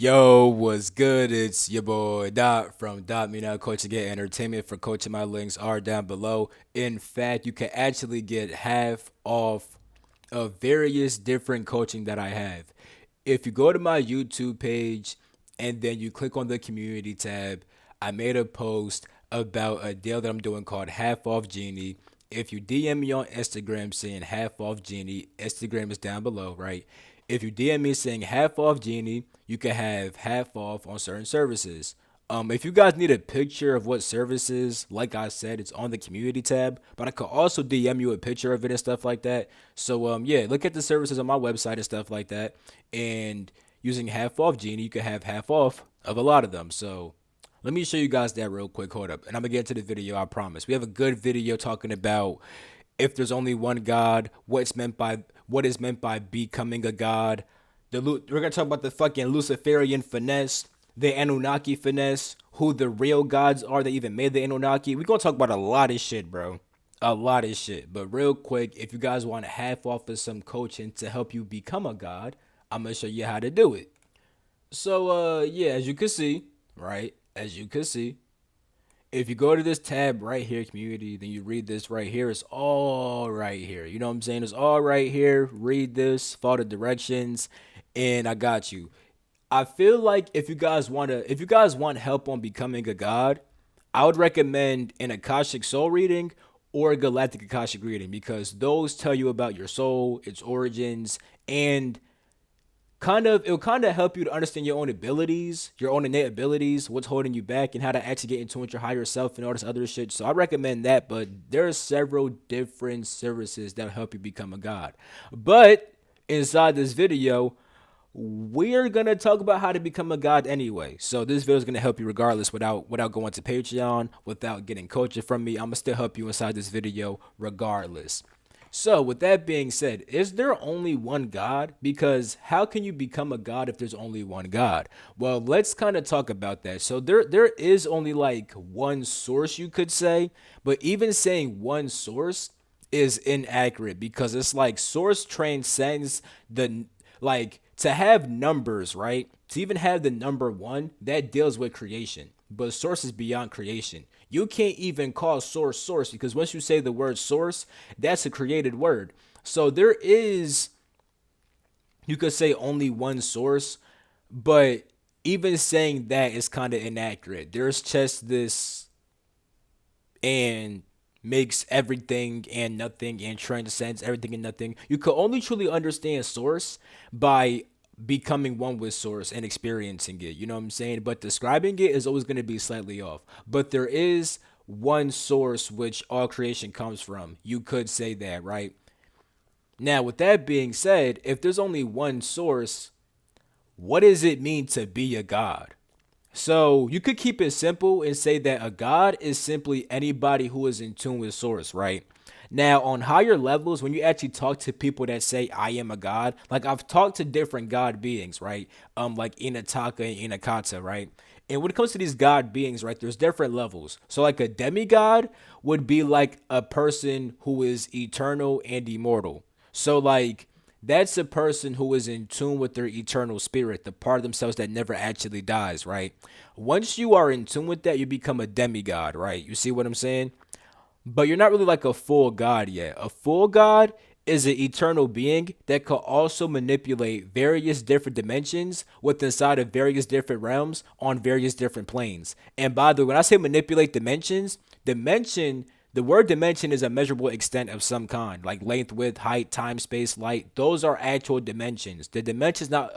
Yo, what's good? It's your boy Dot from Dot Me Now Coaching Get Entertainment. For coaching, my links are down below. In fact, you can actually get half off of various different coaching that I have. If you go to my YouTube page and then you click on the community tab, I made a post about a deal that I'm doing called Half Off Genie. If you DM me on Instagram saying Half Off Genie, Instagram is down below, right? If you DM me saying Half Off Genie, you can have half off on certain services. If you guys need a picture of what services, like I said, it's on the community tab, but I could also DM you a picture of it and stuff like that. So yeah, look at the services on my website and stuff like that. And using half off Genie, you can have half off of a lot of them. So let me show you guys that real quick. Hold up. And I'm gonna get to the video, I promise. We have a good video talking about if there's only one God, what is meant by becoming a God. We're gonna talk about the fucking Luciferian finesse, the Anunnaki finesse, who the real gods are that even made the Anunnaki. We're gonna talk about a lot of shit, bro. A lot of shit. But real quick, if you guys want to half off of some coaching to help you become a god, I'm gonna show you how to do it. So yeah, as you can see, right? As you can see, if you go to this tab right here, community, then you read this right here. It's all right here. You know what I'm saying? It's all right here. Read this, follow the directions, and I got you. I feel like if you guys want help on becoming a god, I would recommend an Akashic Soul reading or a Galactic Akashic reading because those tell you about your soul, its origins, and it'll kind of help you to understand your own abilities, your own innate abilities, what's holding you back, and how to actually get in tune with your higher self and all this other shit. So I recommend that, but there are several different services that help you become a god. But inside this video, we're gonna talk about how to become a god anyway. So this video is gonna help you regardless, without going to Patreon, without getting coaching from me. I'm gonna still help you inside this video regardless. So, with that being said, is there only one God? Because how can you become a God if there's only one God? Well, let's kind of talk about that. So there is only like one source you could say, but even saying one source is inaccurate because it's like source transcends the like to have numbers, right? To even have the number one, that deals with creation. But source is beyond creation. You can't even call source source because once you say the word source, that's a created word. So there is, you could say only one source, but even saying that is kind of inaccurate. There's just this and makes everything and nothing and transcends everything and nothing. You could only truly understand source by becoming one with source and experiencing it. You know what I'm saying? But describing it is always going to be slightly off. But there is one source which all creation comes from. You could say that, right? Now, with that being said, if there's only one source, what does it mean to be a god? So you could keep it simple and say that a god is simply anybody who is in tune with source, right? Now, on higher levels, when you actually talk to people that say I am a god, like I've talked to different god beings, right? Like Inataka and Inakata, right? And when it comes to these god beings, right, there's different levels. So like a demigod would be like a person who is eternal and immortal. So like that's a person who is in tune with their eternal spirit, the part of themselves that never actually dies, right? Once you are in tune with that, you become a demigod, right? You see what I'm saying? But you're not really like a full god yet. A full god is an eternal being that could also manipulate various different dimensions within inside of various different realms on various different planes. And by the way, when I say manipulate dimensions, the word dimension is a measurable extent of some kind, like length, width, height, time, space, light. Those are actual dimensions. The dimension's not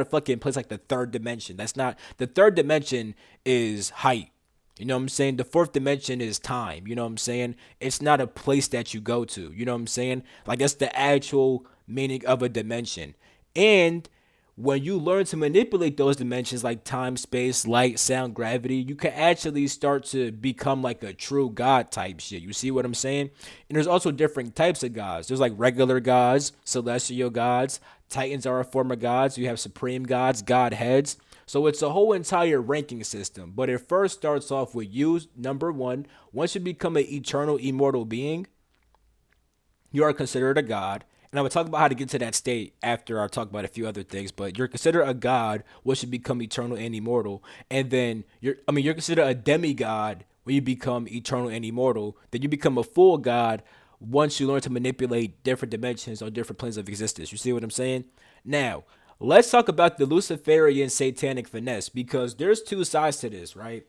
a fucking place like the third dimension. That's not the third dimension is height. You know what I'm saying? The fourth dimension is time. You know what I'm saying? It's not a place that you go to. You know what I'm saying? Like that's the actual meaning of a dimension. And when you learn to manipulate those dimensions like time, space, light, sound, gravity, you can actually start to become like a true god type shit. You see what I'm saying? And there's also different types of gods. There's like regular gods, celestial gods, titans are a form of gods. You have supreme gods, godheads. So it's a whole entire ranking system, but it first starts off with you, number one. Once you become an eternal, immortal being, you are considered a god. And I would talk about how to get to that state after I talk about a few other things. But you're considered a god, which should become eternal and immortal. And then you're considered a demigod when you become eternal and immortal. Then you become a full god once you learn to manipulate different dimensions or different planes of existence. You see what I'm saying? Now, let's talk about the Luciferian satanic finesse because there's two sides to this, right?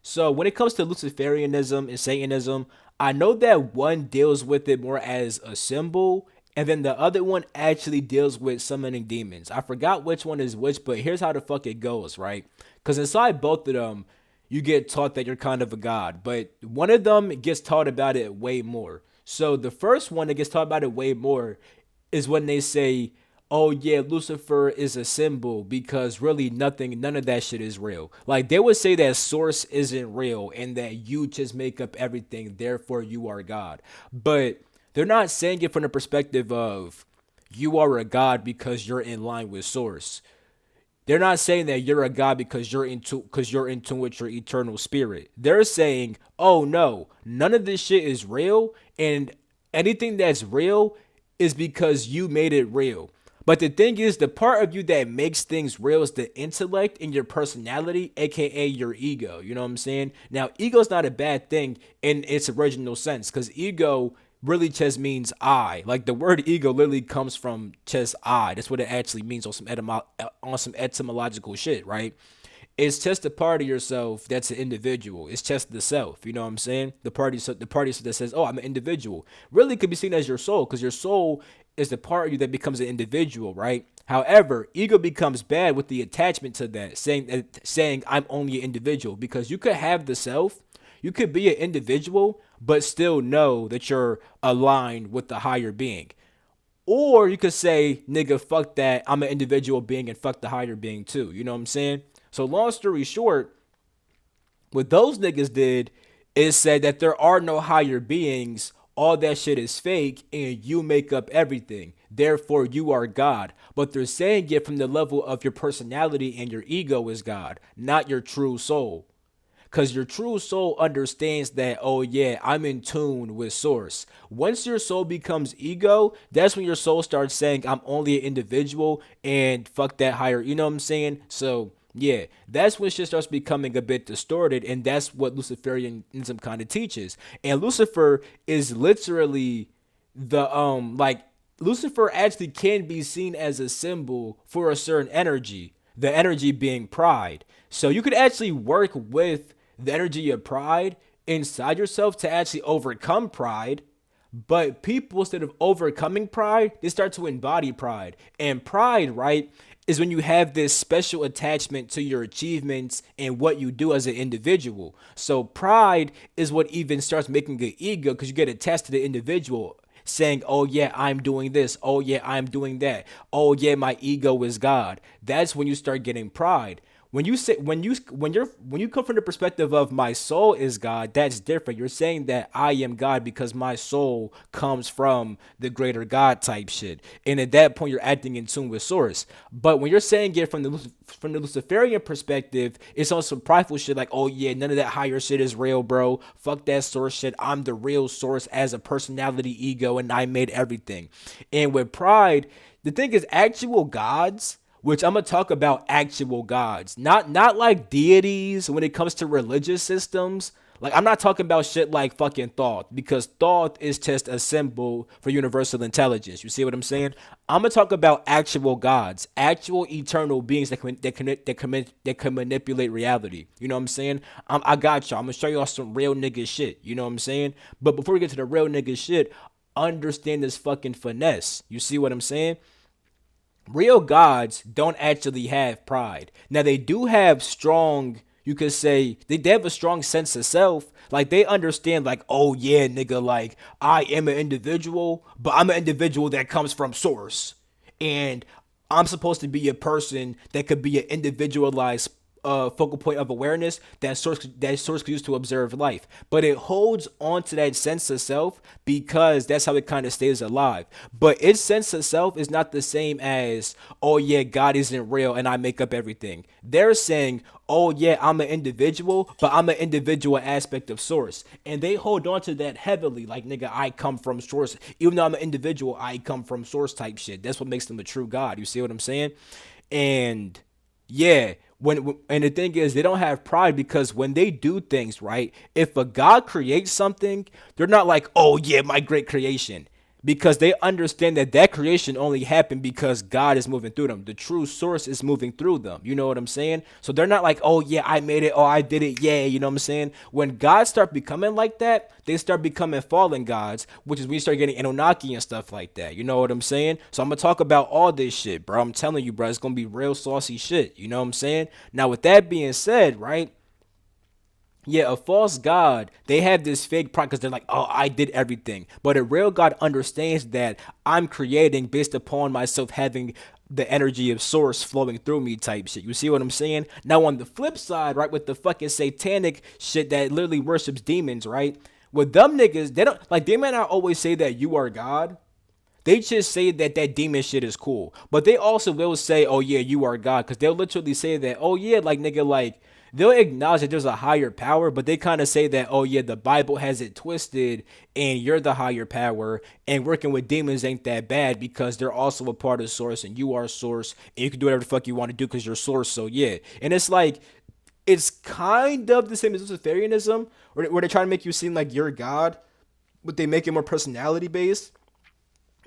So when it comes to Luciferianism and Satanism, I know that one deals with it more as a symbol, and then the other one actually deals with summoning demons. I forgot which one is which, but here's how the fuck it goes, right? Because inside both of them, you get taught that you're kind of a god, but one of them gets taught about it way more. So the first one that gets taught about it way more is when they say, oh yeah, Lucifer is a symbol because really none of that shit is real. Like they would say that source isn't real and that you just make up everything, therefore you are God. But they're not saying it from the perspective of you are a God because you're in line with source. They're not saying that you're a god because you're in tune with your eternal spirit. They're saying, "Oh no, none of this shit is real and anything that's real is because you made it real." But the thing is, the part of you that makes things real is the intellect and your personality, aka your ego. You know what I'm saying? Now, ego's not a bad thing in its original sense, because ego really just means I. Like the word ego literally comes from just I. That's what it actually means on some etymological shit, right? It's just a part of yourself that's an individual. It's just the self. You know what I'm saying? The party that says, "Oh, I'm an individual," really could be seen as your soul, because your soul is the part of you that becomes an individual, right? However, ego becomes bad with the attachment to that, saying I'm only an individual, because you could have the self, you could be an individual, but still know that you're aligned with the higher being. Or you could say, nigga, fuck that. I'm an individual being and fuck the higher being too. You know what I'm saying? So, long story short, what those niggas did is said that there are no higher beings. All that shit is fake and you make up everything. Therefore, you are God. But they're saying it from the level of your personality and your ego is God, not your true soul. Because your true soul understands that, oh yeah, I'm in tune with source. Once your soul becomes ego, that's when your soul starts saying, I'm only an individual and fuck that higher. You know what I'm saying? So, yeah, that's when shit starts becoming a bit distorted. And that's what Luciferianism kind of teaches. And Lucifer is literally like, Lucifer actually can be seen as a symbol for a certain energy, the energy being pride. So you could actually work with the energy of pride inside yourself to actually overcome pride. But people, instead of overcoming pride, they start to embody pride. And pride, right, is when you have this special attachment to your achievements and what you do as an individual. So pride is what even starts making an ego, because you get attached to the individual, saying, oh yeah, I'm doing this. Oh yeah, I'm doing that. Oh yeah, my ego is God. That's when you start getting pride. When you say when you come from the perspective of my soul is God, that's different. You're saying that I am God because my soul comes from the greater God type shit. And at that point you're acting in tune with source. But when you're saying it from the Luciferian perspective, it's on some prideful shit like, oh yeah, none of that higher shit is real, bro. Fuck that source shit. I'm the real source as a personality ego and I made everything. And with pride, the thing is actual gods, which I'm gonna talk about actual gods, not like deities when it comes to religious systems. Like I'm not talking about shit like fucking Thoth, because Thoth is just a symbol for universal intelligence. You see what I'm saying? I'm gonna talk about actual gods, actual eternal beings that can manipulate reality. You know what I'm saying? I got y'all. I'm gonna show y'all some real nigga shit. You know what I'm saying? But before we get to the real nigga shit, understand this fucking finesse. You see what I'm saying? Real gods don't actually have pride. Now they do have strong, you could say they have a strong sense of self. Like they understand, like, oh yeah, nigga, like I am an individual, but I'm an individual that comes from source. And I'm supposed to be a person that could be an individualized focal point of awareness that source could use to observe life. But it holds on to that sense of self because that's how it kind of stays alive. But its sense of self is not the same as, oh yeah, God isn't real and I make up everything. They're saying, oh yeah, I'm an individual, but I'm an individual aspect of source. And they hold on to that heavily, like nigga, I come from source. Even though I'm an individual, I come from source type shit. That's what makes them a true God. You see what I'm saying? And yeah, and the thing is, they don't have pride because when they do things right, if a God creates something, they're not like, oh yeah, my great creation, because they understand that that creation only happened because God is moving through them. The true source is moving through them. You know what I'm saying? So they're not like, oh yeah, I made it, oh I did it, yeah. You know what I'm saying? When gods start becoming like that, they start becoming fallen gods, which is when you start getting Anunnaki and stuff like that. You know what I'm saying? So I'm gonna talk about all this shit, bro. I'm telling you, bro, it's gonna be real saucy shit. You know what I'm saying? Now, with that being said, right? Yeah, a false god, they have this fake pride because they're like, oh, I did everything. But a real god understands that I'm creating based upon myself having the energy of source flowing through me type shit. You see what I'm saying? Now, on the flip side, right, with the fucking satanic shit that literally worships demons, right? With them niggas, they don't, like, they might not always say that you are God. They just say that that demon shit is cool. But they also will say, oh, yeah, you are God. Because they'll literally say that, oh, yeah, like, nigga, like, they'll acknowledge that there's a higher power, but they kind of say that, oh, yeah, the Bible has it twisted and you're the higher power. And working with demons ain't that bad because they're also a part of Source and you are Source. And you can do whatever the fuck you want to do because you're Source. So, yeah. And it's like, it's kind of the same as Luciferianism, where they try to make you seem like you're God, but they make it more personality based.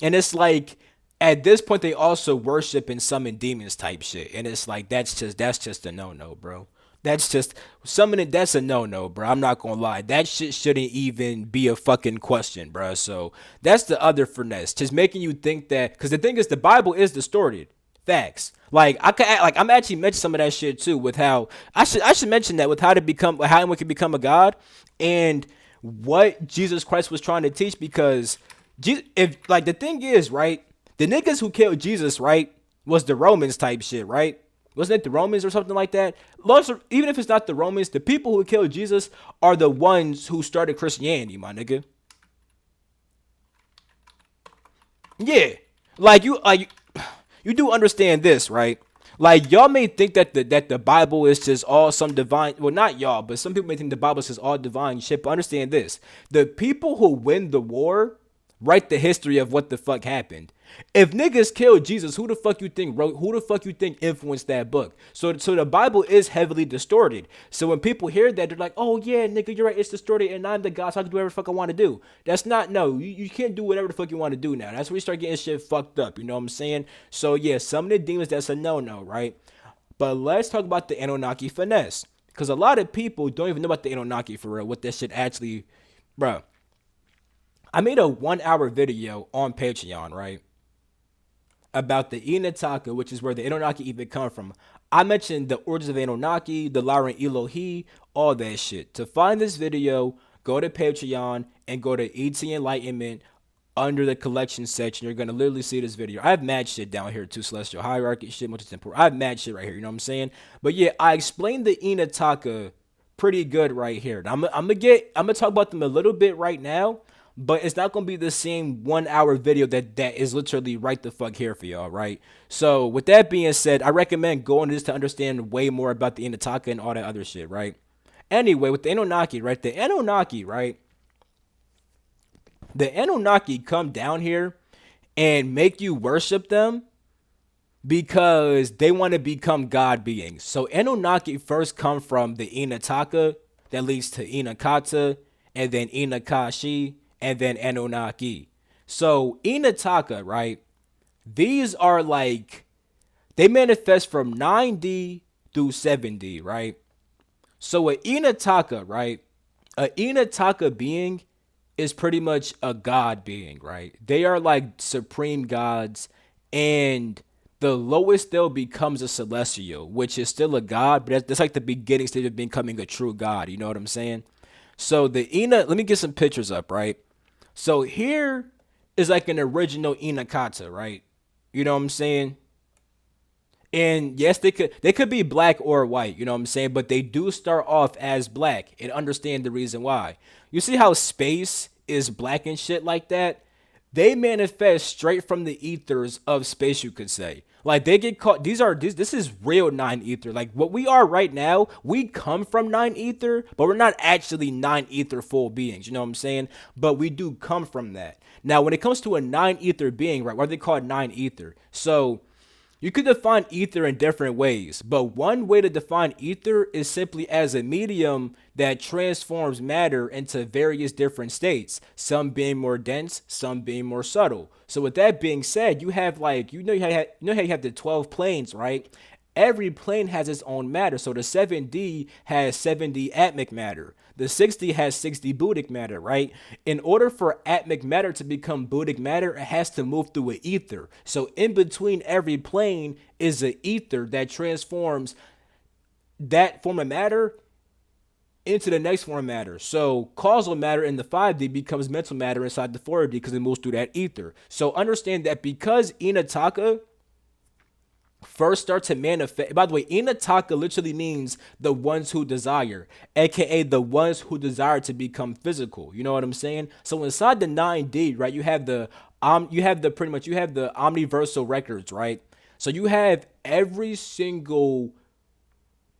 And it's like at this point they also worship and summon demons type shit. And it's like that's just a no no, bro. That's just summoning. That's a no no, bro. I'm not gonna lie. That shit shouldn't even be a fucking question, bro. So that's the other finesse, just making you think that. Because the thing is, the Bible is distorted. Facts. Like I could, like I'm actually mention some of that shit too, with how I should mention that with how to become how anyone can become a god, and what Jesus Christ was trying to teach because if like the thing is right, the niggas who killed Jesus right was the Romans type shit right. Wasn't it the Romans or something like that? Even if it's not the Romans, the people who killed Jesus are the ones who started Christianity, my nigga. Yeah, like you do understand this, right? Like y'all may think that the Bible is just all some divine. Well, not y'all, but some people may think the Bible is just all divine shit. But understand this: the people who win the war write the history of what the fuck happened. If niggas killed Jesus, who the fuck you think wrote? Who the fuck you think influenced that book? So the Bible is heavily distorted. So when people hear that, they're like, "Oh yeah, nigga, you're right. It's distorted, and I'm the God, so I can do whatever the fuck I want to do." That's not no. You can't do whatever the fuck you want to do now. That's where you start getting shit fucked up. You know what I'm saying? So yeah, some of the demons that's a no no, right? But let's talk about the Anunnaki finesse, because a lot of people don't even know about the Anunnaki for real. What that shit actually, bro. I made a 1 hour video on Patreon, right? About the Inataka, which is where the Anunnaki even come from. I mentioned the origins of Anunnaki, the Laran Elohi, all that shit. To find this video, go to Patreon and go to ET Enlightenment under the collection section. You're gonna literally see this video. I have mad shit down here too, Celestial Hierarchy shit, much is important. I have mad shit right here, you know what I'm saying? But yeah, I explained the Inataka pretty good right here. I'm gonna talk about them a little bit right now, but it's not gonna be the same 1 hour video that is literally right the fuck here for y'all, right? So with that being said, I recommend going to this to understand way more about the Inataka and all that other shit, right? Anyway, with the Anunnaki, right? The Anunnaki, right? The Anunnaki come down here and make you worship them because they want to become God beings. So Anunnaki first come from the Inataka that leads to Inakata and then Inakashi and then Anunnaki. So Inataka, right? These are like they manifest from 9D through 7D, right? So a Inataka, right? A Inataka being is pretty much a god being, right? They are like supreme gods, and the lowest they'll becomes a celestial, which is still a god, but that's like the beginning stage of becoming a true god. You know what I'm saying? So the Ina, let me get some pictures up, right? So here is like an original Inakata, right? You know what I'm saying? And yes, they could be black or white, you know what I'm saying? But they do start off as black and understand the reason why. You see how space is black and shit like that? They manifest straight from the ethers of space, you could say. Like they get caught. This is real nine ether. Like what we are right now, we come from nine ether, but we're not actually nine ether full beings. You know what I'm saying? But we do come from that. Now, when it comes to a nine ether being, right? What are they called nine ether? So you could define ether in different ways, but one way to define ether is simply as a medium that transforms matter into various different states, some being more dense, some being more subtle. So with that being said, you have like how you have the 12 planes, right? Every plane has its own matter. So the 7D has 7D atomic matter. The 6D has 6D Buddhic matter, right? In order for atomic matter to become Buddhic matter, it has to move through an ether. So in between every plane is an ether that transforms that form of matter into the next form of matter. So causal matter in the 5D becomes mental matter inside the 4D because it moves through that ether. So understand that because Inataka first start to manifest. By the way, Inataka literally means the ones who desire, aka the ones who desire to become physical. You know what I'm saying? So inside the 9D, right, you have the omniversal records, right? So you have every single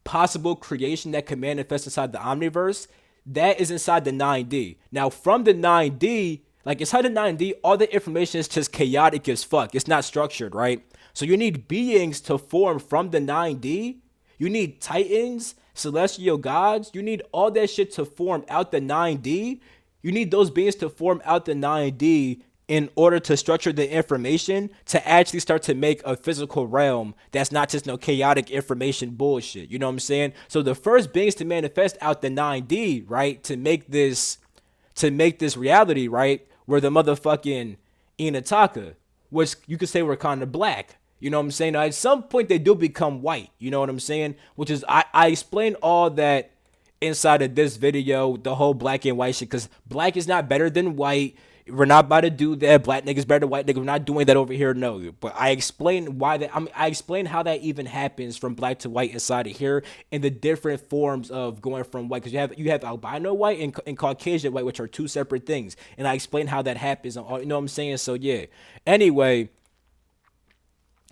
possible creation that can manifest inside the omniverse. That is inside the 9D. Now from the 9D, like inside the 9D, all the information is just chaotic as fuck. It's not structured, right? So you need beings to form from the 9D. You need titans, celestial gods. You need all that shit to form out the 9D. You need those beings to form out the 9D in order to structure the information to actually start to make a physical realm that's not just no chaotic information bullshit. You know what I'm saying? So the first beings to manifest out the 9D, right, to make this reality, right, were the motherfucking Inataka, which you could say were kind of black. You know what I'm saying? Now, at some point, they do become white. You know what I'm saying? Which is, I explained all that inside of this video, the whole black and white shit, because black is not better than white. We're not about to do that. Black niggas better than white niggas. We're not doing that over here. No. But I explained why that. I explained how that even happens from black to white inside of here, and the different forms of going from white. Because you have albino white and Caucasian white, which are two separate things. And I explained how that happens. You know what I'm saying? So yeah. Anyway,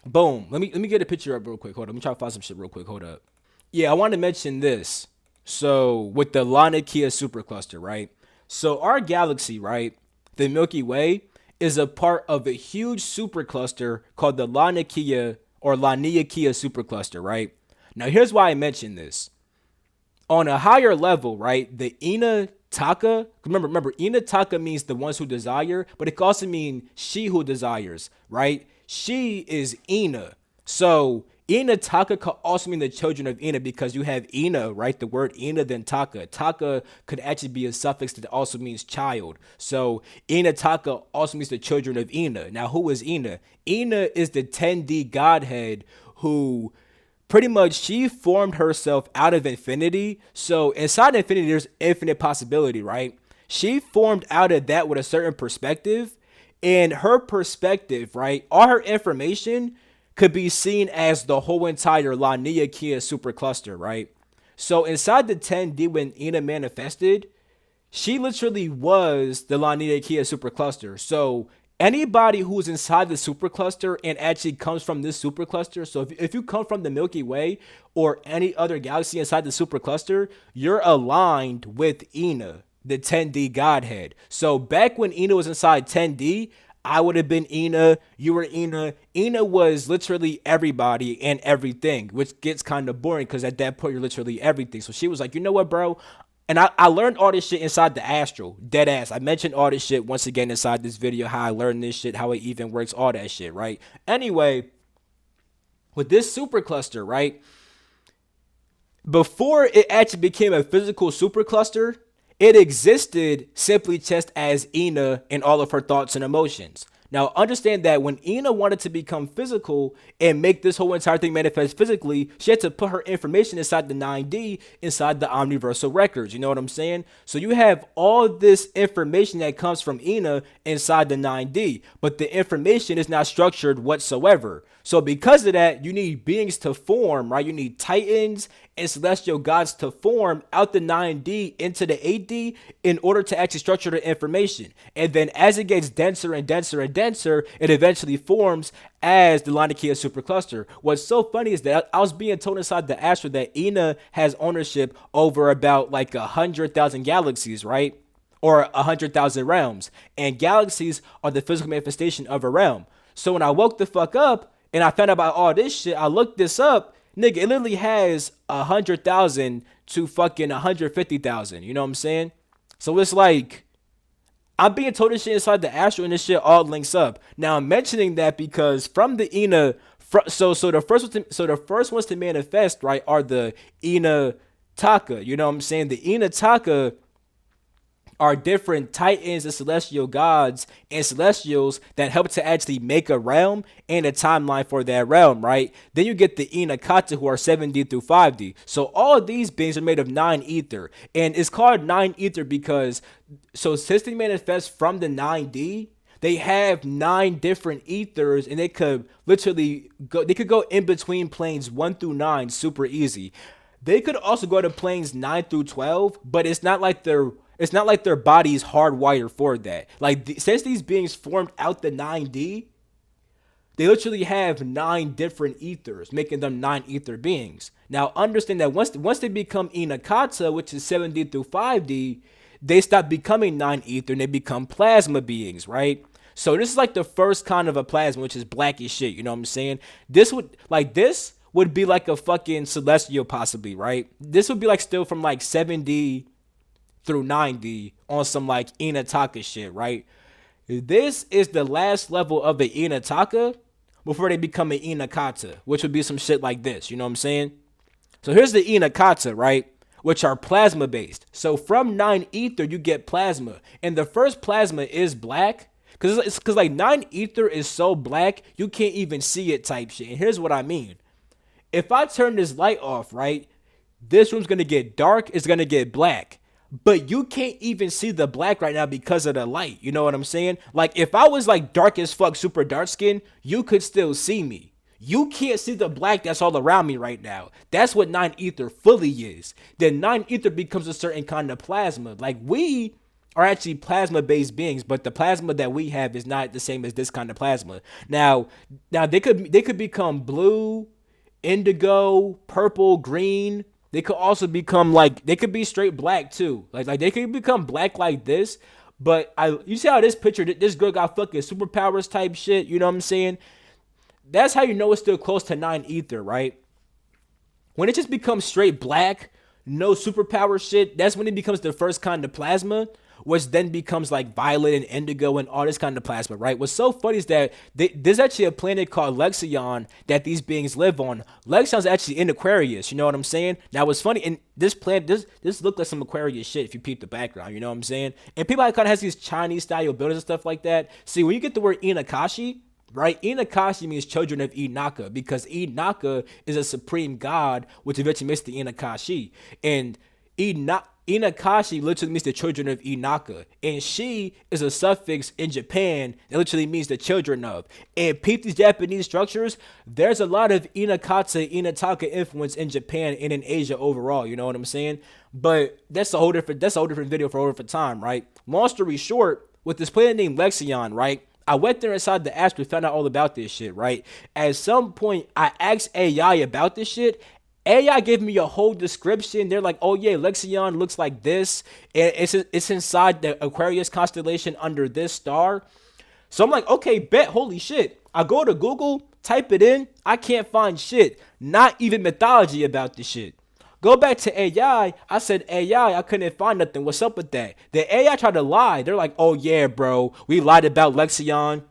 boom. Let me get a picture up real quick. Hold up. Let me try to find some shit real quick. Hold up. Yeah, I want to mention this. So with the Laniakea supercluster, right? So our galaxy, right? The Milky Way is a part of a huge supercluster called the Laniakea supercluster, right? Now, here's why I mention this. On a higher level, right, the Inataka, remember, Inataka means the ones who desire, but it can also mean she who desires, right? She is Ina. So Inataka could also mean the children of Ina because you have Ina, right? The word Ina, then Taka. Taka could actually be a suffix that also means child. So Inataka also means the children of Ina. Now, who is Ina? Ina is the 10D godhead who pretty much she formed herself out of infinity. So inside infinity, there's infinite possibility, right? She formed out of that with a certain perspective. And her perspective, right? All her information could be seen as the whole entire Laniakea supercluster, right? So inside the 10D when Ina manifested, she literally was the Laniakea supercluster. So anybody who's inside the supercluster and actually comes from this supercluster, so if you come from the Milky Way or any other galaxy inside the supercluster, you're aligned with Ina, the 10D godhead. So back when Ina was inside 10D, I would have been Ina, you were Ina. Ina was literally everybody and everything, which gets kind of boring because at that point you're literally everything. So she was like, you know what, bro? And I learned all this shit inside the astral, dead ass. I mentioned all this shit once again inside this video, how I learned this shit, how it even works, all that shit, right? Anyway, with this supercluster, right? Before it actually became a physical supercluster, it existed simply just as Ina and all of her thoughts and emotions. Now, understand that when Ina wanted to become physical and make this whole entire thing manifest physically, she had to put her information inside the 9D, inside the omniversal records. You know what I'm saying? So you have all this information that comes from Ina inside the 9D, but the information is not structured whatsoever. So because of that, you need beings to form, right? You need titans and celestial gods to form out the 9D into the 8D in order to actually structure the information. And then as it gets denser and denser and denser, it eventually forms as the Laniakea supercluster. What's so funny is that I was being told inside the Astra that Ina has ownership over about like 100,000 galaxies, right? Or 100,000 realms. And galaxies are the physical manifestation of a realm. So when I woke the fuck up and I found out about all this shit, I looked this up. Nigga, it literally has 100,000 to fucking 150,000. You know what I'm saying? So it's like, I'm being told this shit inside the Astro and this shit all links up. Now I'm mentioning that because from the Ina, the first ones to manifest, right, are the Ina Taka. You know what I'm saying? The Ina Taka are different titans and celestial gods and celestials that help to actually make a realm and a timeline for that realm, right? Then you get the Inakata, who are 7D through 5D. So all of these beings are made of 9 ether. And it's called 9 ether because, so since they manifest from the 9D, they have 9 different ethers and they could literally go in between planes 1 through 9 super easy. They could also go to planes 9 through 12, but it's not like their body's hardwired for that. Like, since these beings formed out the 9D, they literally have 9 different ethers, making them 9 ether beings. Now, understand that once they become Inakata, which is 7D through 5D, they stop becoming 9 ether and they become plasma beings, right? So this is like the first kind of a plasma, which is black as shit. You know what I'm saying? This would be like a fucking celestial, possibly, right? This would be like still from like 7D through 9D on some like Inataka shit, right? This is the last level of the Inataka before they become an Inakata, which would be some shit like this, you know what I'm saying? So here's the Inakata, right? Which are plasma based. So from 9 ether, you get plasma. And the first plasma is black. Because like 9 ether is so black, you can't even see it type shit. And here's what I mean. If I turn this light off, right, this room's going to get dark, it's going to get black. But you can't even see the black right now because of the light. You know what I'm saying? Like, if I was like dark as fuck, super dark skin, you could still see me. You can't see the black that's all around me right now. That's what 9 ether fully is. Then 9 ether becomes a certain kind of plasma. Like, we are actually plasma based beings, but the plasma that we have is not the same as this kind of plasma. Now they could become blue, indigo, purple, green. They could also become like, they could be straight black too. Like they could become black like this. But you see how this picture, this girl got fucking superpowers type shit. You know what I'm saying? That's how you know it's still close to 9 ether, right? When it just becomes straight black, no superpower shit, that's when it becomes the first kind of plasma, which then becomes like violet and indigo and all this kind of plasma, right? What's so funny is that there's actually a planet called Lexion that these beings live on. Lexion's actually in Aquarius, you know what I'm saying? Now, what's funny, in this planet, this looked like some Aquarius shit if you peep the background, you know what I'm saying? And people kind of has these Chinese style buildings and stuff like that. See, when you get the word Inakashi, right? Inakashi means children of Inaka because Inaka is a supreme god, which eventually makes the Inakashi. And Inakashi literally means the children of Inaka. And she is a suffix in Japan that literally means the children of. And peep these Japanese structures, there's a lot of Inakata, Inataka influence in Japan and in Asia overall, you know what I'm saying? But that's a whole different video for a whole different time, right? Long story short, with this planet named Lexion, right? I went there inside the Astro, found out all about this shit, right? At some point, I asked AI about this shit. AI gave me a whole description. They're like, oh yeah, Lexion looks like this. And it's inside the Aquarius constellation under this star. So I'm like, okay, bet, holy shit. I go to Google, type it in. I can't find shit. Not even mythology about this shit. Go back to AI. I said, AI, I couldn't find nothing. What's up with that? The AI tried to lie. They're like, oh yeah, bro, we lied about Lexion.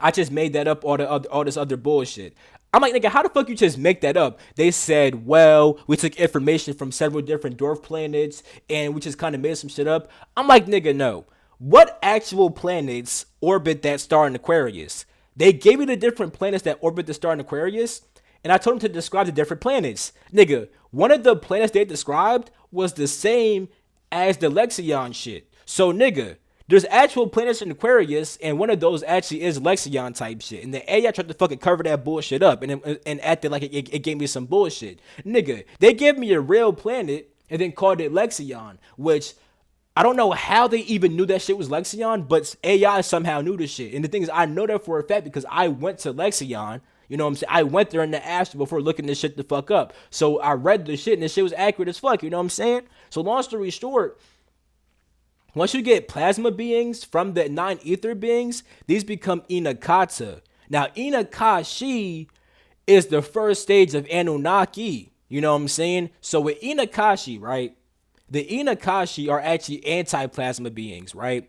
I just made that up, all this other bullshit. I'm like, nigga, how the fuck you just make that up? They said, well, we took information from several different dwarf planets and we just kind of made some shit up. I'm like, nigga, no. What actual planets orbit that star in Aquarius? They gave me the different planets that orbit the star in Aquarius, and I told them to describe the different planets. Nigga, one of the planets they described was the same as the Lexion shit. So, nigga, There's actual planets in Aquarius, and one of those actually is Lexion type shit. And the AI tried to fucking cover that bullshit up and acted like it gave me some bullshit. Nigga, they gave me a real planet and then called it Lexion, which I don't know how they even knew that shit was Lexion, but AI somehow knew the shit. And the thing is, I know that for a fact because I went to Lexion. You know what I'm saying? I went there in the astral before looking this shit the fuck up. So I read the shit and the shit was accurate as fuck. You know what I'm saying? So long story short, once you get plasma beings from the 9 ether beings, these become Inakata. Now, Inakashi is the first stage of Anunnaki. You know what I'm saying? So with Inakashi, right? The Inakashi are actually anti-plasma beings, right?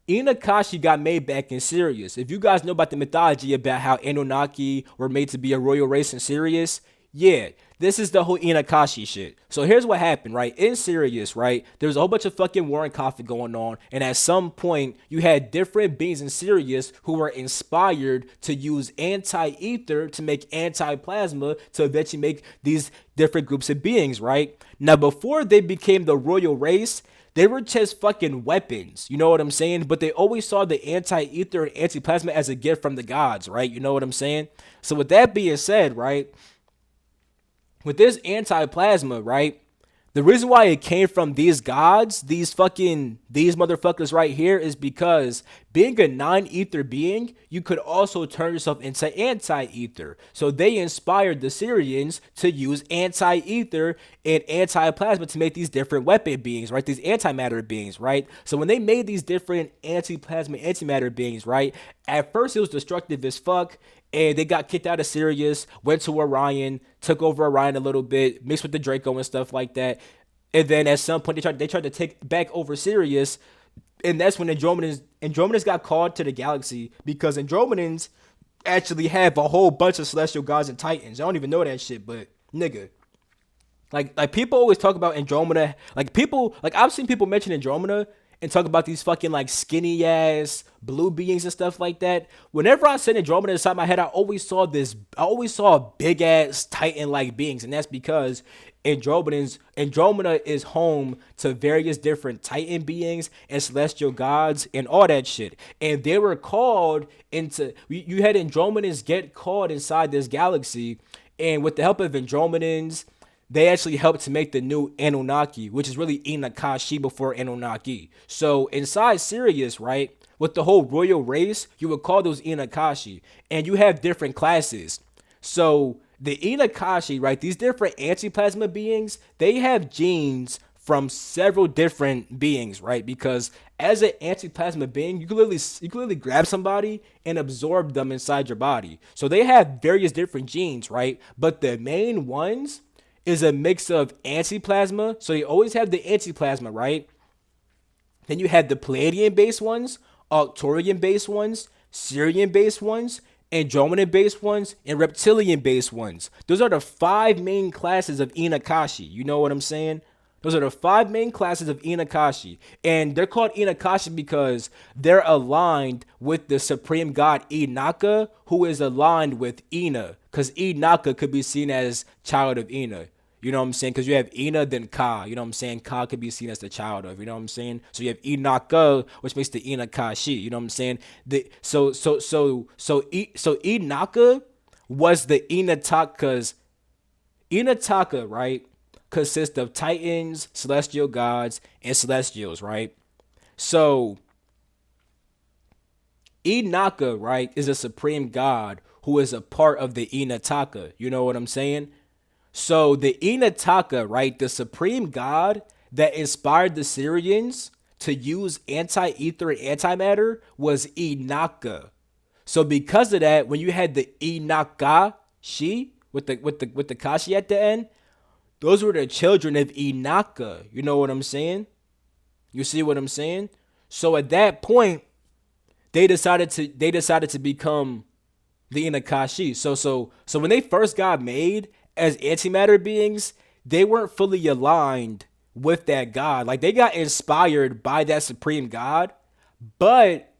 Inakashi got made back in Sirius. If you guys know about the mythology about how Anunnaki were made to be a royal race in Sirius, yeah, this is the whole Inakashi shit. So here's what happened, right? In Sirius, right, there was a whole bunch of fucking war and conflict going on, and at some point, you had different beings in Sirius who were inspired to use anti-ether to make anti-plasma to eventually make these different groups of beings, right? Now, before they became the royal race, they were just fucking weapons, you know what I'm saying? But they always saw the anti-ether and anti-plasma as a gift from the gods, right? You know what I'm saying? So with that being said, right, with this anti-plasma, right, the reason why it came from these gods, these motherfuckers right here, is because being a 9 ether being, you could also turn yourself into anti-ether. So they inspired the Syrians to use anti-ether and anti-plasma to make these different weapon beings, right? These antimatter beings, right? So when they made these different anti-plasma, antimatter beings, right? At first it was destructive as fuck. And they got kicked out of Sirius, went to Orion, took over Orion a little bit, mixed with the Draco and stuff like that. And then at some point they tried to take back over Sirius, and that's when Andromedans got called to the galaxy because Andromedans actually have a whole bunch of celestial gods and titans. I don't even know that shit, but nigga. Like people always talk about Andromeda. Like I've seen people mention Andromeda and talk about these fucking like skinny ass blue beings and stuff like that. Whenever I said Andromeda inside my head, I always saw big ass Titan like beings, and that's because Andromeda is home to various different Titan beings and celestial gods and all that shit. And they were called into you had Andromedans get called inside this galaxy, and with the help of Andromedans, they actually helped to make the new Anunnaki, which is really Inakashi before Anunnaki. So inside Sirius, right, with the whole royal race, you would call those Inakashi. And you have different classes. So the Inakashi, right, these different antiplasma beings, they have genes from several different beings, right? Because as an antiplasma being, you can literally grab somebody and absorb them inside your body. So they have various different genes, right? But the main ones is a mix of antiplasma. So you always have the antiplasma, right? Then you have the Palladian-based ones, Arcturian-based ones, Sirian-based ones, Andromedan-based ones, and Reptilian-based ones. Those are the 5 main classes of Inakashi. You know what I'm saying? Those are the 5 main classes of Inakashi. And they're called Inakashi because they're aligned with the supreme god Inaka, who is aligned with Ina. Because Inaka could be seen as child of Ina. You know what I'm saying? Because you have Ina, then Ka. You know what I'm saying? Ka could be seen as the child of. You know what I'm saying? So you have Inaka, which makes the Inakashi. You know what I'm saying? So Inaka was the Inataka's. Inataka, right, consists of Titans, celestial gods, and celestials, right? So Inaka, right, is a supreme god who is a part of the Inataka. You know what I'm saying? So the Inataka, right, the supreme god that inspired the Syrians to use anti-ether and antimatter was Inaka. So because of that, when you had the Inakashi with the Kashi at the end, those were the children of Inaka. You know what I'm saying? You see what I'm saying? So at that point, they decided to become the Inakashi. So when they first got made as antimatter beings, they weren't fully aligned with that god. Like they got inspired by that supreme god, but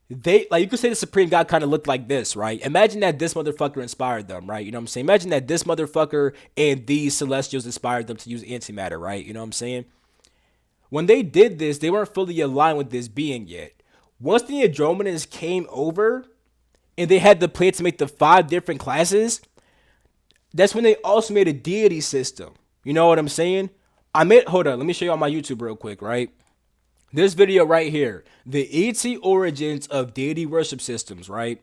they, like, you could say the supreme god kind of looked like this, right? Imagine that this motherfucker inspired them, right? You know what I'm saying? Imagine that this motherfucker and these celestials inspired them to use antimatter, right? You know what I'm saying? When they did this, they weren't fully aligned with this being yet. Once the Andromedans came over and they had the plan to make the 5 different classes, that's when they also made a deity system. You know what I'm saying? Hold on, let me show you on my YouTube real quick, right? This video right here, the ET origins of deity worship systems, right?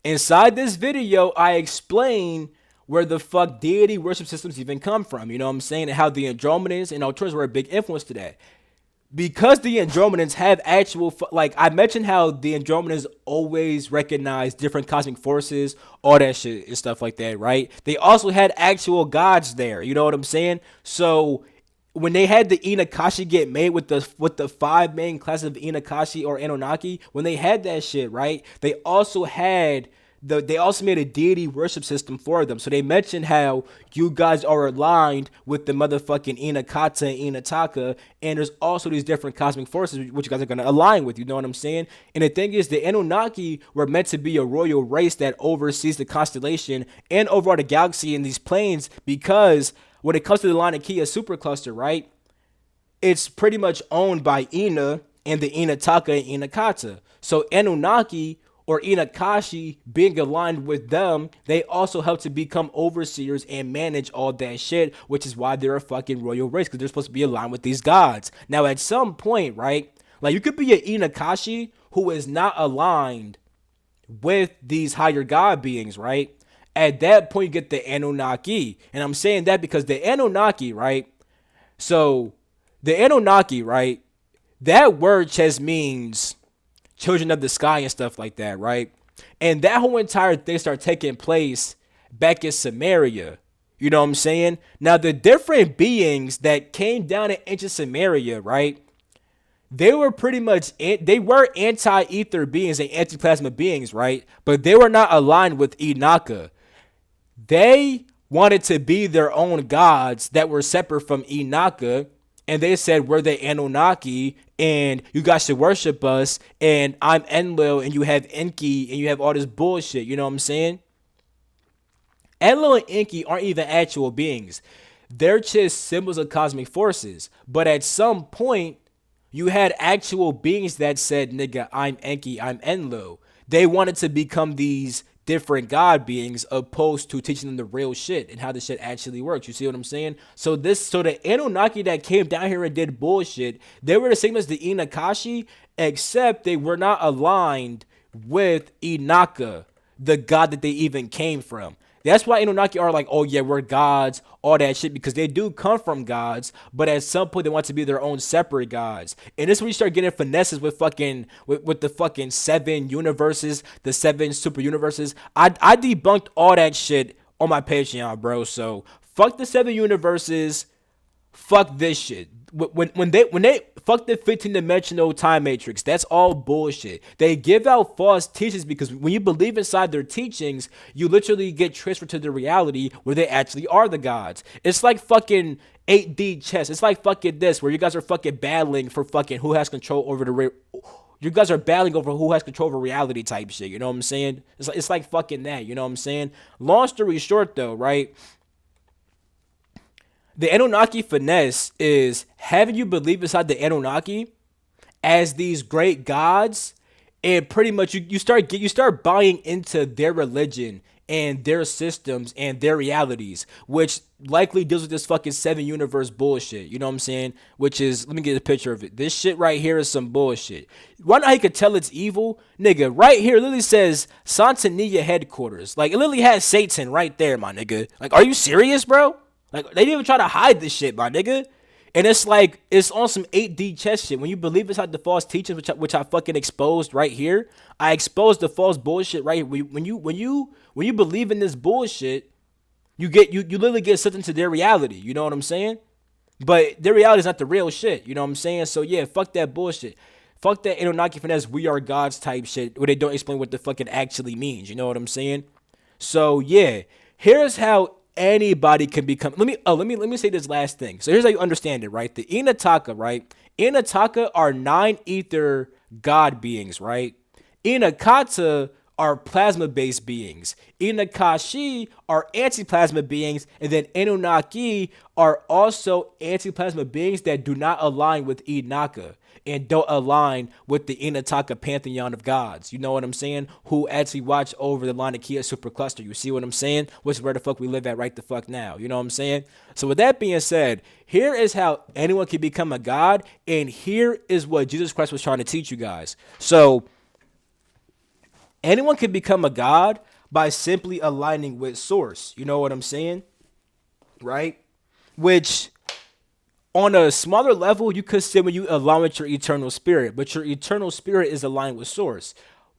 Inside this video, I explain where the fuck deity worship systems even come from. You know what I'm saying? And how the Andromedans and Alturas were a big influence to that. Because the Andromedans have actual, like I mentioned how the Andromedans always recognize different cosmic forces, all that shit and stuff like that, right? They also had actual gods there. You know what I'm saying? So when they had the Inakashi get made with the 5 main classes of Inakashi or Anunnaki, when they had that shit, right? They also made a deity worship system for them. So they mentioned how you guys are aligned with the motherfucking Inakata and Inataka, and there's also these different cosmic forces which you guys are gonna align with. You know what I'm saying? And the thing is, the Anunnaki were meant to be a royal race that oversees the constellation and overall the galaxy in these planes, because when it comes to the Laniakea supercluster, right, it's pretty much owned by Ina and the Inataka and Inakata. So Anunnaki or Inakashi being aligned with them, they also help to become overseers and manage all that shit, which is why they're a fucking royal race, because they're supposed to be aligned with these gods. Now, at some point, right, like you could be an Inakashi who is not aligned with these higher god beings, right? At that point, you get the Anunnaki. And I'm saying that because the Anunnaki, right? So, the Anunnaki, right? That word just means children of the sky and stuff like that, right? And that whole entire thing started taking place back in Samaria. You know what I'm saying? Now, the different beings that came down in ancient Samaria, right? They were they were anti-ether beings and anti-plasma beings, right? But they were not aligned with Inaka. They wanted to be their own gods that were separate from Inaka, and they said we're the Anunnaki, and you guys should worship us, and I'm Enlil, and you have Enki, and you have all this bullshit. You know what I'm saying? Enlil and Enki aren't even actual beings. They're just symbols of cosmic forces. But at some point, you had actual beings that said, nigga, I'm Enki, I'm Enlil. They wanted to become these different god beings opposed to teaching them the real shit and how the shit actually works. You see what I'm saying? So the Anunnaki that came down here and did bullshit, they were the same as the Inakashi, except they were not aligned with Inaka, the god that they even came from. That's why Anunnaki are like, oh yeah, we're gods, all that shit, because they do come from gods, but at some point they want to be their own separate gods. And this is when you start getting finesses with with the fucking 7 universes, the 7 super universes. I debunked all that shit on my Patreon, bro. So fuck the 7 universes, fuck this shit. When they fuck the 15-dimensional time matrix, that's all bullshit. They give out false teachings because when you believe inside their teachings, you literally get transferred to the reality where they actually are the gods. It's like fucking 8D chess. It's like fucking this, where you guys are fucking battling for fucking who has control over you guys are battling over who has control over reality type shit. You know what I'm saying? It's like fucking that. You know what I'm saying? Long story short, though, right? The Anunnaki finesse is having you believe inside the Anunnaki as these great gods, and pretty much you start buying into their religion and their systems and their realities, which likely deals with this fucking 7 universe bullshit. You know what I'm saying? Which is, let me get a picture of it. This shit right here is some bullshit. Why not? You could tell it's evil, nigga. Right here, it literally says Santania headquarters. Like it literally has Satan right there, my nigga. Like, are you serious, bro? Like, they didn't even try to hide this shit, my nigga. And it's like, it's on some 8D chess shit. When you believe inside the false teachings, which I fucking exposed right here, I exposed the false bullshit right here. When you believe in this bullshit, you literally get sucked into their reality. You know what I'm saying? But their reality is not the real shit. You know what I'm saying? So yeah, fuck that bullshit. Fuck that Anunnaki finesse, we are gods type shit, where they don't explain what the fuck it actually means. You know what I'm saying? So yeah, here's how anybody can become. Let me say this last thing. So here's how you understand it, right? The Inataka, right? Inataka are 9 ether god beings, right? Inakata are plasma-based beings. Inakashi are anti-plasma beings, and then Anunnaki are also anti-plasma beings that do not align with Inaka and don't align with the Inataka pantheon of gods. You know what I'm saying? Who actually watch over the Laniakea supercluster. You see what I'm saying? Which is where the fuck we live at right the fuck now. You know what I'm saying? So with that being said, here is how anyone can become a god, and here is what Jesus Christ was trying to teach you guys. So anyone can become a god by simply aligning with source. You know what I'm saying? Right? Which on a smaller level, you could say when you align with your eternal spirit, but your eternal spirit is aligned with source.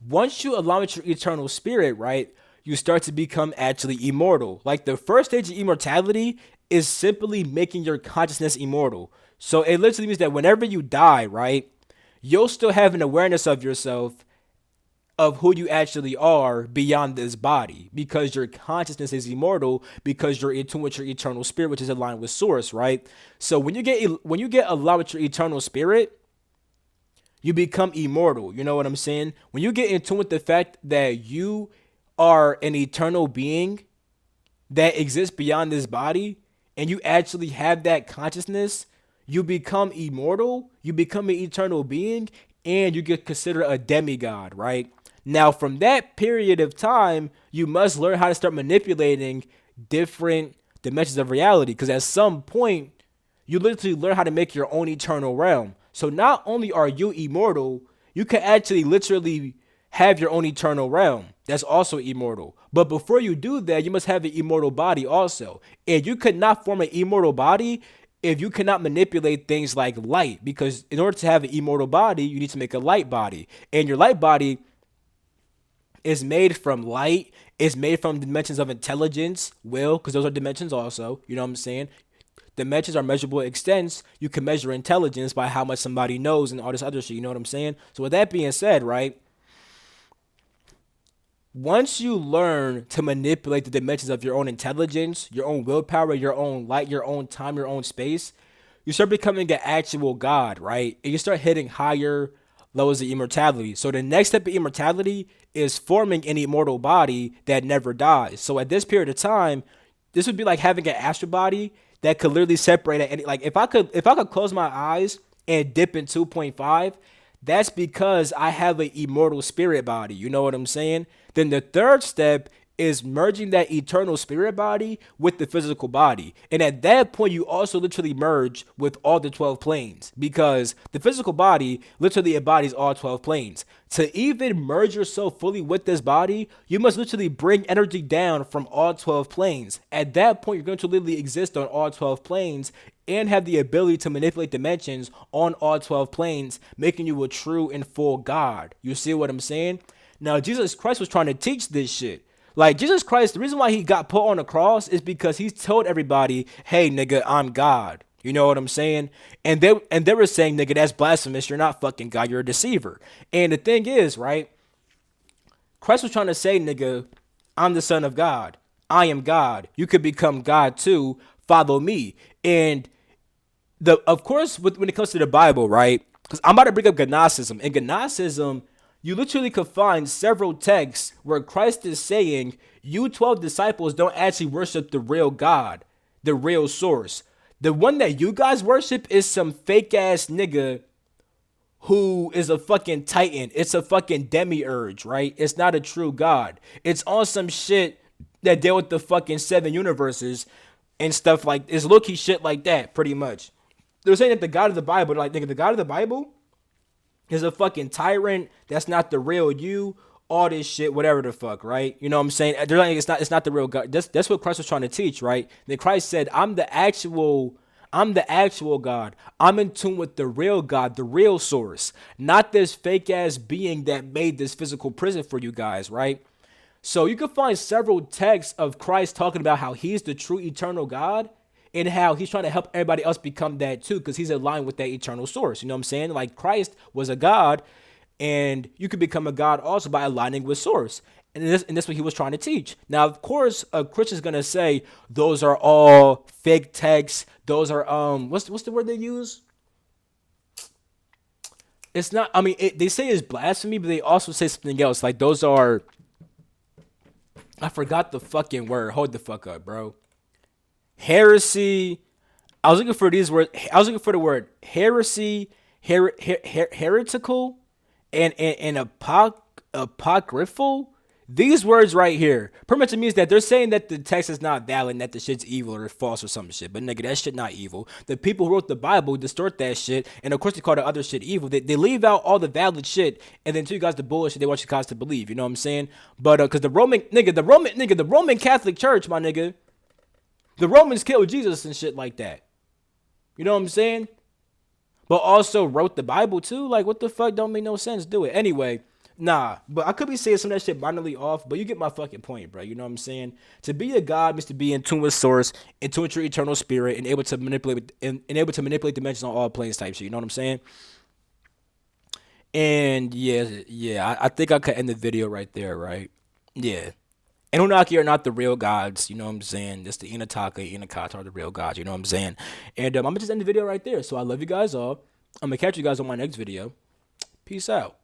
Once you align with your eternal spirit, right, you start to become actually immortal. Like the first stage of immortality is simply making your consciousness immortal. So it literally means that whenever you die, right, you'll still have an awareness of yourself, of who you actually are beyond this body, because your consciousness is immortal, because you're in tune with your eternal spirit, which is aligned with source, right? So when you get aligned with your eternal spirit, you become immortal. You know what I'm saying? When you get in tune with the fact that you are an eternal being that exists beyond this body, and you actually have that consciousness, you become immortal, you become an eternal being, and you get considered a demigod, right? Now, from that period of time, you must learn how to start manipulating different dimensions of reality, because at some point, you literally learn how to make your own eternal realm. So not only are you immortal, you can actually literally have your own eternal realm that's also immortal. But before you do that, you must have an immortal body also. And you could not form an immortal body if you cannot manipulate things like light, because in order to have an immortal body, you need to make a light body. And your light body is made from light, is made from dimensions of intelligence, will, because those are dimensions also. You know what I'm saying? Dimensions are measurable extents. You can measure intelligence by how much somebody knows and all this other shit. You know what I'm saying? So with that being said, right? Once you learn to manipulate the dimensions of your own intelligence, your own willpower, your own light, your own time, your own space, you start becoming an actual god, right? And you start hitting higher levels of immortality. So the next step of immortality is forming an immortal body that never dies. So at this period of time, this would be like having an astral body that could literally separate at any, like if I could close my eyes and dip in 2.5, that's because I have an immortal spirit body. You know what I'm saying? Then the third step is merging that eternal spirit body with the physical body. And at that point, you also literally merge with all the 12 planes, because the physical body literally embodies all 12 planes. To even merge yourself fully with this body, you must literally bring energy down from all 12 planes. At that point, you're going to literally exist on all 12 planes and have the ability to manipulate dimensions on all 12 planes, making you a true and full God. You see what I'm saying? Now, Jesus Christ was trying to teach this shit. Like Jesus Christ, the reason why he got put on the cross is because he told everybody, "Hey, nigga, I'm God." You know what I'm saying? And they were saying, "Nigga, that's blasphemous. You're not fucking God. You're a deceiver." And the thing is, right? Christ was trying to say, "Nigga, I'm the Son of God. I am God. You could become God too. Follow me." And of course, when it comes to the Bible, right? Because I'm about to bring up Gnosticism. In Gnosticism, you literally could find several texts where Christ is saying, you 12 disciples don't actually worship the real God, the real source. The one that you guys worship is some fake ass nigga who is a fucking titan. It's a fucking demiurge, right? It's not a true God. It's on some shit that deal with the fucking seven universes and stuff like, it's low-key shit like that, pretty much. They're saying that the God of the Bible, like, nigga, the God of the Bible is a fucking tyrant. That's not the real you. All this shit, whatever the fuck, right? You know what I'm saying? They're like, it's not the real God. That's what Christ was trying to teach, right? Then Christ said, I'm the actual God. I'm in tune with the real God, the real source, not this fake ass being that made this physical prison for you guys, right? So you can find several texts of Christ talking about how he's the true eternal God, and how he's trying to help everybody else become that too, because he's aligned with that eternal source. You know what I'm saying? Like Christ was a God, and you could become a God also by aligning with source. And that's what he was trying to teach. Now, of course, a Christian's gonna say those are all fake texts. Those are what's the word they use? It's not. I mean, they say it's blasphemy, but they also say something else. Like those are I forgot the fucking word. Hold the fuck up, bro. Heresy. I was looking for these words. I was looking for the word heresy, heretical, and apocryphal. These words right here pretty much means that they're saying that the text is not valid and that the shit's evil or false or some shit. But nigga, that shit not evil. The people who wrote the Bible distort that shit, and of course they call the other shit evil. They leave out all the valid shit and then tell you guys the bullshit they want you guys to believe. You know what I'm saying? But because the Roman Catholic Church, my nigga, the Romans killed Jesus and shit like that. You know what I'm saying? But also wrote the Bible too. Like, what the fuck? Don't make no sense. Do it anyway. Nah, but I could be saying some of that shit minorly off, but you get my fucking point, bro. You know what I'm saying? To be a god means to be in tune with source, in tune with your eternal spirit, and able to manipulate dimensions on all planes type shit. You know what I'm saying? And yeah, I think I could end the video right there, right? Yeah. Anunnaki are not the real gods, you know what I'm saying? Just the Inakata are the real gods, you know what I'm saying? And I'm gonna just end the video right there. So I love you guys all. I'm gonna catch you guys on my next video. Peace out.